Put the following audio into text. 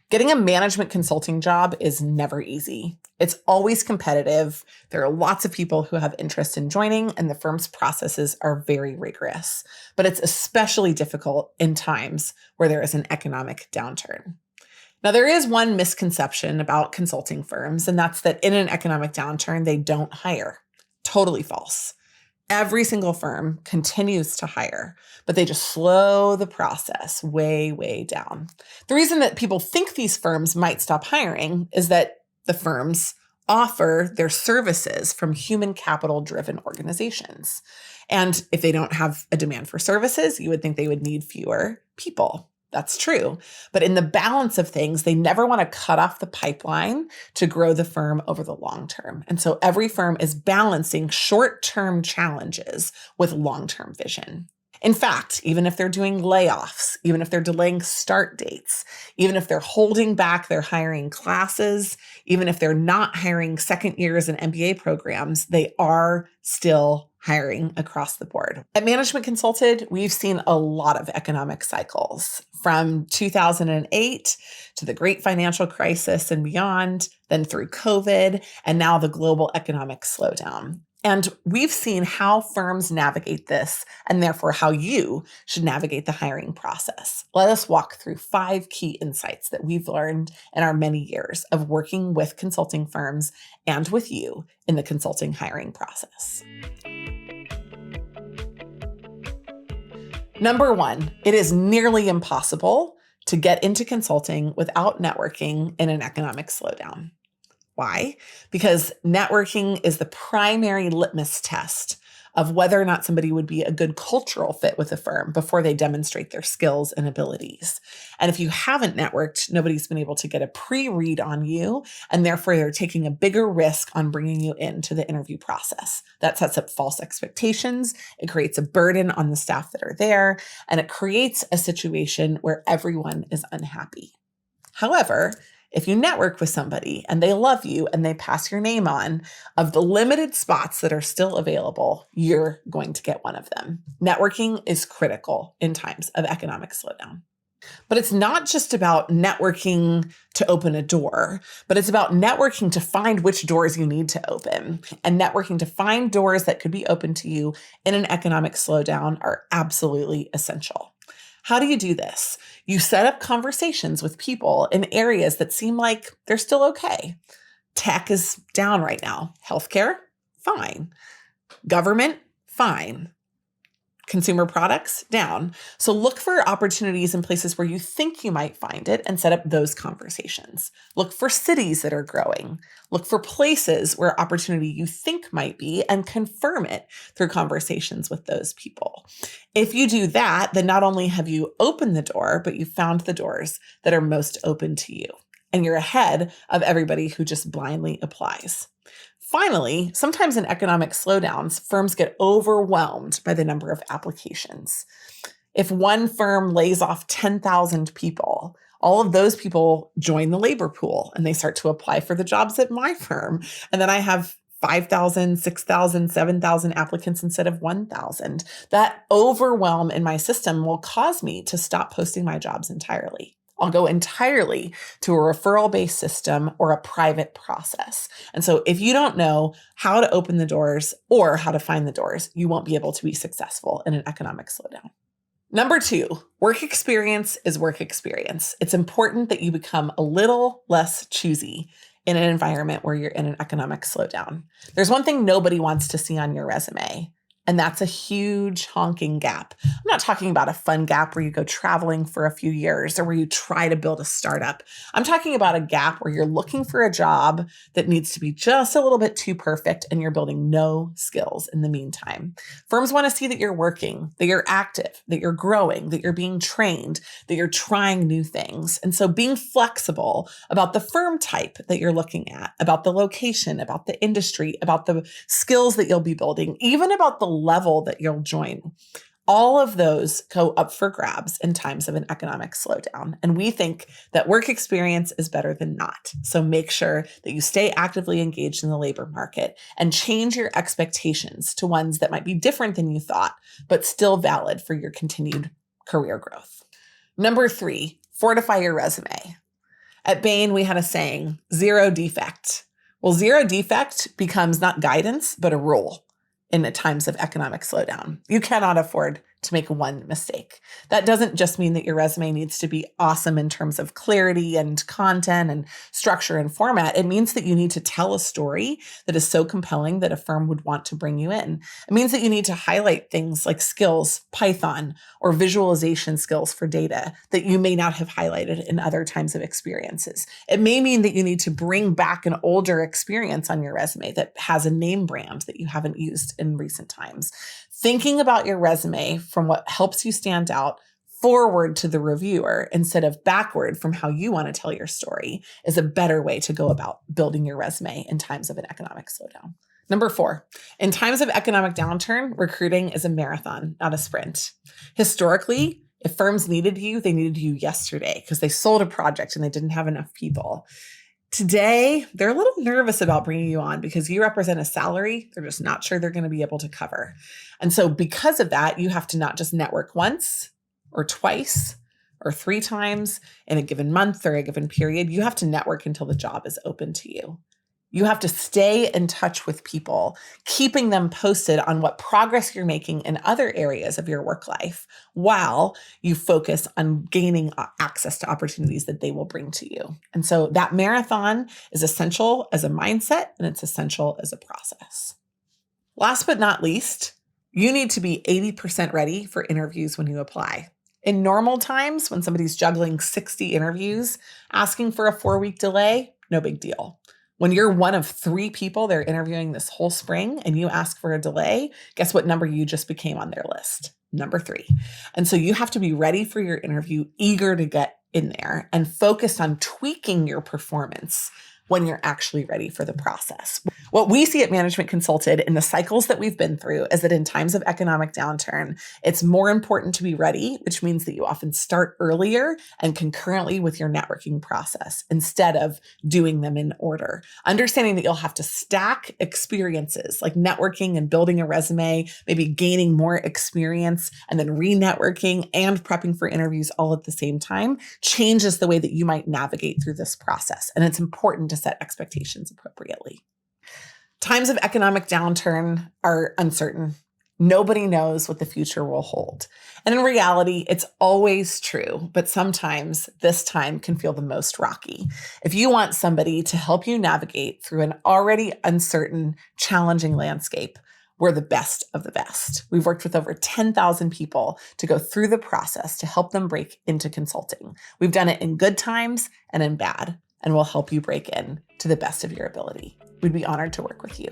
Getting a management consulting job is never easy. It's always competitive. There are lots of people who have interest in joining, and the firm's processes are very rigorous. But it's especially difficult in times where there is an economic downturn. Now, there is one misconception about consulting firms, and that's that in an economic downturn, they don't hire. Totally false. Every single firm continues to hire, but they just slow the process way, way down. The reason that people think these firms might stop hiring is that the firms offer their services from human capital-driven organizations. And if they don't have a demand for services, you would think they would need fewer people. That's true. But in the balance of things, they never want to cut off the pipeline to grow the firm over the long term. And so every firm is balancing short-term challenges with long-term vision. In fact, even if they're doing layoffs, even if they're delaying start dates, even if they're holding back their hiring classes, even if they're not hiring second years in MBA programs, they are still hiring across the board. At Management Consulted, we've seen a lot of economic cycles from 2008 to the great financial crisis and beyond, then through COVID, and now the global economic slowdown. And we've seen how firms navigate this and therefore how you should navigate the hiring process. Let us walk through 5 key insights that we've learned in our many years of working with consulting firms and with you in the consulting hiring process. Number 1, it is nearly impossible to get into consulting without networking in an economic slowdown. Why? Because networking is the primary litmus test of whether or not somebody would be a good cultural fit with a firm before they demonstrate their skills and abilities. And if you haven't networked, nobody's been able to get a pre-read on you, and therefore they're taking a bigger risk on bringing you into the interview process. That sets up false expectations. It creates a burden on the staff that are there, and it creates a situation where everyone is unhappy. However, if you network with somebody and they love you and they pass your name on, of the limited spots that are still available, you're going to get one of them. Networking is critical in times of economic slowdown. But it's not just about networking to open a door, but it's about networking to find which doors you need to open. And networking to find doors that could be open to you in an economic slowdown are absolutely essential. How do you do this? You set up conversations with people in areas that seem like they're still okay. Tech is down right now. Healthcare, fine. Government, fine. Consumer products, down. So look for opportunities in places where you think you might find it and set up those conversations. Look for cities that are growing. Look for places where opportunity you think might be and confirm it through conversations with those people. If you do that, then not only have you opened the door, but you found the doors that are most open to you. And you're ahead of everybody who just blindly applies. Finally, sometimes in economic slowdowns, firms get overwhelmed by the number of applications. If one firm lays off 10,000 people, all of those people join the labor pool and they start to apply for the jobs at my firm. And then I have 5,000, 6,000, 7,000 applicants instead of 1,000. That overwhelm in my system will cause me to stop posting my jobs entirely. I'll go entirely to a referral-based system or a private process. And so if you don't know how to open the doors or how to find the doors, you won't be able to be successful in an economic slowdown. Number 2, work experience is work experience. It's important that you become a little less choosy in an environment where you're in an economic slowdown. There's one thing nobody wants to see on your resume, and that's a huge honking gap. I'm not talking about a fun gap where you go traveling for a few years or where you try to build a startup. I'm talking about a gap where you're looking for a job that needs to be just a little bit too perfect and you're building no skills in the meantime. Firms want to see that you're working, that you're active, that you're growing, that you're being trained, that you're trying new things. And so being flexible about the firm type that you're looking at, about the location, about the industry, about the skills that you'll be building, even about the level that you'll join. All of those go up for grabs in times of an economic slowdown. And we think that work experience is better than not. So make sure that you stay actively engaged in the labor market and change your expectations to ones that might be different than you thought, but still valid for your continued career growth. Number 3, fortify your resume. At Bain, we had a saying, zero defect. Well, zero defect becomes not guidance, but a rule in the times of economic slowdown. You cannot afford to make one mistake. That doesn't just mean that your resume needs to be awesome in terms of clarity and content and structure and format. It means that you need to tell a story that is so compelling that a firm would want to bring you in. It means that you need to highlight things like skills, Python, or visualization skills for data that you may not have highlighted in other times of experiences. It may mean that you need to bring back an older experience on your resume that has a name brand that you haven't used in recent times. Thinking about your resume from what helps you stand out forward to the reviewer instead of backward from how you want to tell your story is a better way to go about building your resume in times of an economic slowdown. Number 4, in times of economic downturn, recruiting is a marathon, not a sprint. Historically, if firms needed you, they needed you yesterday because they sold a project and they didn't have enough people. Today, they're a little nervous about bringing you on because you represent a salary they're just not sure they're going to be able to cover. And so because of that, you have to not just network once or twice or 3 times in a given month or a given period. You have to network until the job is open to you. You have to stay in touch with people, keeping them posted on what progress you're making in other areas of your work life while you focus on gaining access to opportunities that they will bring to you. And so that marathon is essential as a mindset and it's essential as a process. Last but not least, you need to be 80% ready for interviews when you apply. In normal times, when somebody's juggling 60 interviews, asking for a 4-week delay, no big deal. When you're one of 3 people they're interviewing this whole spring and you ask for a delay, guess what number you just became on their list? Number 3. And so you have to be ready for your interview, eager to get in there and focused on tweaking your performance when you're actually ready for the process. What we see at Management Consulted in the cycles that we've been through is that in times of economic downturn, it's more important to be ready, which means that you often start earlier and concurrently with your networking process instead of doing them in order. Understanding that you'll have to stack experiences like networking and building a resume, maybe gaining more experience and then re-networking and prepping for interviews all at the same time changes the way that you might navigate through this process. And it's important to set expectations appropriately. Times of economic downturn are uncertain. Nobody knows what the future will hold. And in reality, it's always true, but sometimes this time can feel the most rocky. If you want somebody to help you navigate through an already uncertain, challenging landscape, we're the best of the best. We've worked with over 10,000 people to go through the process to help them break into consulting. We've done it in good times and in bad, and we'll help you break in to the best of your ability. We'd be honored to work with you.